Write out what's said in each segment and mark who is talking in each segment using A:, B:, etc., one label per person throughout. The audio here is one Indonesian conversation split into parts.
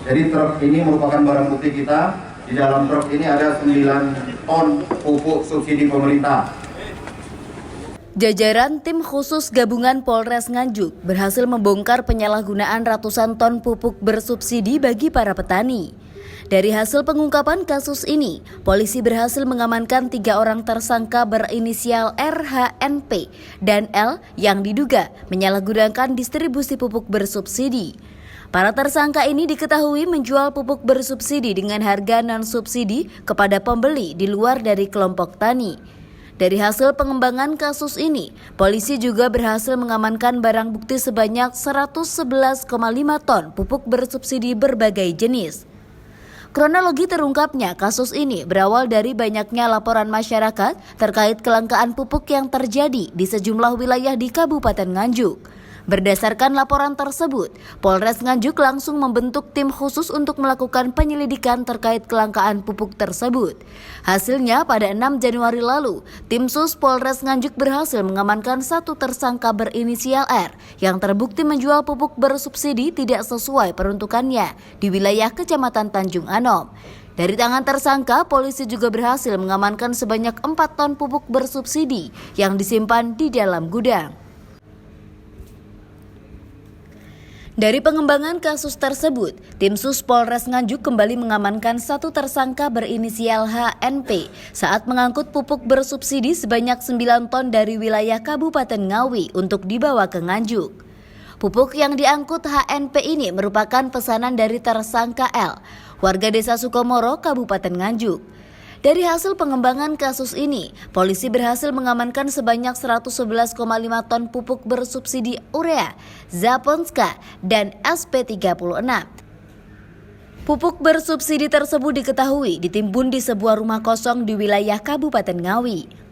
A: Jadi truk ini merupakan barang bukti kita. Di dalam truk ini ada 9 ton pupuk subsidi pemerintah.
B: Jajaran tim khusus gabungan Polres Nganjuk berhasil membongkar penyalahgunaan ratusan ton pupuk bersubsidi bagi para petani. Dari hasil pengungkapan kasus ini, polisi berhasil mengamankan 3 orang tersangka berinisial RHNP dan L yang diduga menyalahgunakan distribusi pupuk bersubsidi. Para tersangka ini diketahui menjual pupuk bersubsidi dengan harga non-subsidi kepada pembeli di luar dari kelompok tani. Dari hasil pengembangan kasus ini, polisi juga berhasil mengamankan barang bukti sebanyak 111,5 ton pupuk bersubsidi berbagai jenis. Kronologi terungkapnya kasus ini berawal dari banyaknya laporan masyarakat terkait kelangkaan pupuk yang terjadi di sejumlah wilayah di Kabupaten Nganjuk. Berdasarkan laporan tersebut, Polres Nganjuk langsung membentuk tim khusus untuk melakukan penyelidikan terkait kelangkaan pupuk tersebut. Hasilnya pada 6 Januari lalu, tim Sus Polres Nganjuk berhasil mengamankan 1 tersangka berinisial R yang terbukti menjual pupuk bersubsidi tidak sesuai peruntukannya di wilayah Kecamatan Tanjung Anom. Dari tangan tersangka, polisi juga berhasil mengamankan sebanyak 4 ton pupuk bersubsidi yang disimpan di dalam gudang. Dari pengembangan kasus tersebut, tim Sus Polres Nganjuk kembali mengamankan 1 tersangka berinisial HNP saat mengangkut pupuk bersubsidi sebanyak 9 ton dari wilayah Kabupaten Ngawi untuk dibawa ke Nganjuk. Pupuk yang diangkut HNP ini merupakan pesanan dari tersangka L, warga desa Sukomoro, Kabupaten Nganjuk. Dari hasil pengembangan kasus ini, polisi berhasil mengamankan sebanyak 111,5 ton pupuk bersubsidi urea, Zaponska, dan SP36. Pupuk bersubsidi tersebut diketahui ditimbun di sebuah rumah kosong di wilayah Kabupaten Ngawi.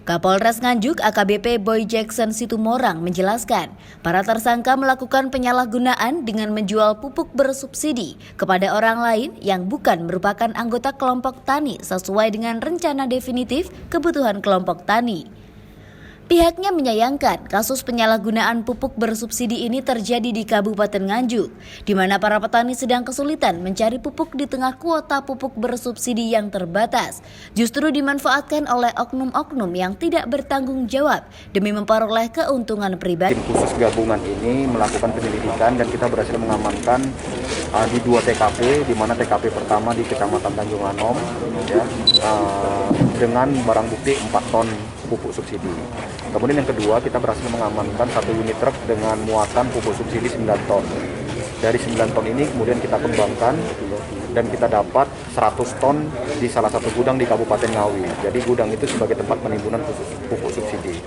B: Kapolres Nganjuk AKBP Boy Jackson Situmorang menjelaskan, para tersangka melakukan penyalahgunaan dengan menjual pupuk bersubsidi kepada orang lain yang bukan merupakan anggota kelompok tani sesuai dengan rencana definitif kebutuhan kelompok tani. Pihaknya menyayangkan kasus penyalahgunaan pupuk bersubsidi ini terjadi di Kabupaten Nganjuk, di mana para petani sedang kesulitan mencari pupuk di tengah kuota pupuk bersubsidi yang terbatas, justru dimanfaatkan oleh oknum-oknum yang tidak bertanggung jawab demi memperoleh keuntungan pribadi.
A: Tim khusus gabungan ini melakukan penyelidikan dan kita berhasil mengamankan di 2 TKP, di mana TKP pertama di Kecamatan Tanjung Anom, ya, dengan barang bukti 4 ton pupuk subsidi. Kemudian yang kedua, kita berhasil mengamankan 1 unit truk dengan muatan pupuk subsidi 9 ton. Dari 9 ton ini kemudian kita kembangkan dan kita dapat 100 ton di salah satu gudang di Kabupaten Ngawi. Jadi gudang itu sebagai tempat penimbunan pupuk subsidi.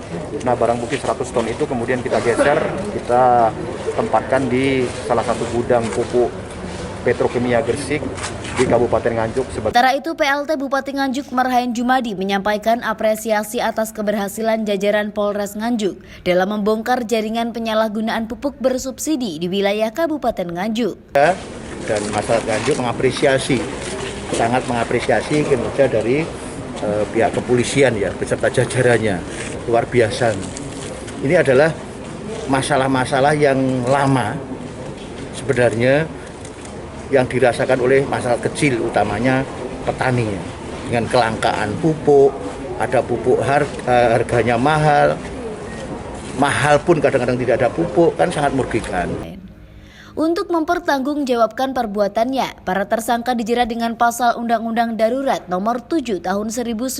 A: Nah, barang bukti 100 ton itu kemudian kita geser, kita tempatkan di salah satu gudang pupuk Petrokimia Gresik di Kabupaten Nganjuk.
B: Sementara itu, PLT Bupati Nganjuk Marhain Jumadi menyampaikan apresiasi atas keberhasilan jajaran Polres Nganjuk dalam membongkar jaringan penyalahgunaan pupuk bersubsidi di wilayah Kabupaten Nganjuk.
C: Dan masyarakat Nganjuk sangat mengapresiasi kinerja dari pihak kepolisian ya beserta jajarannya, luar biasa. Ini adalah masalah-masalah yang lama sebenarnya yang dirasakan oleh masyarakat kecil, utamanya petani, dengan kelangkaan pupuk, ada pupuk harganya mahal pun kadang-kadang tidak ada pupuk, kan sangat merugikan.
B: Untuk mempertanggungjawabkan perbuatannya, para tersangka dijerat dengan pasal Undang-Undang Darurat Nomor 7 Tahun 1955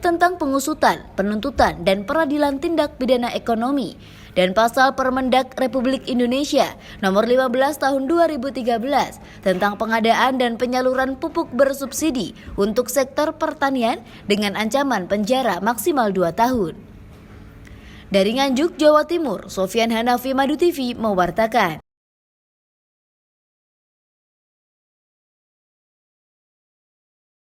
B: tentang pengusutan, penuntutan, dan peradilan tindak pidana ekonomi, dan pasal Permendak Republik Indonesia Nomor 15 Tahun 2013 tentang pengadaan dan penyaluran pupuk bersubsidi untuk sektor pertanian dengan ancaman penjara maksimal 2 tahun. Dari Nganjuk, Jawa Timur, Sofyan Hanafi, Madu TV mewartakan.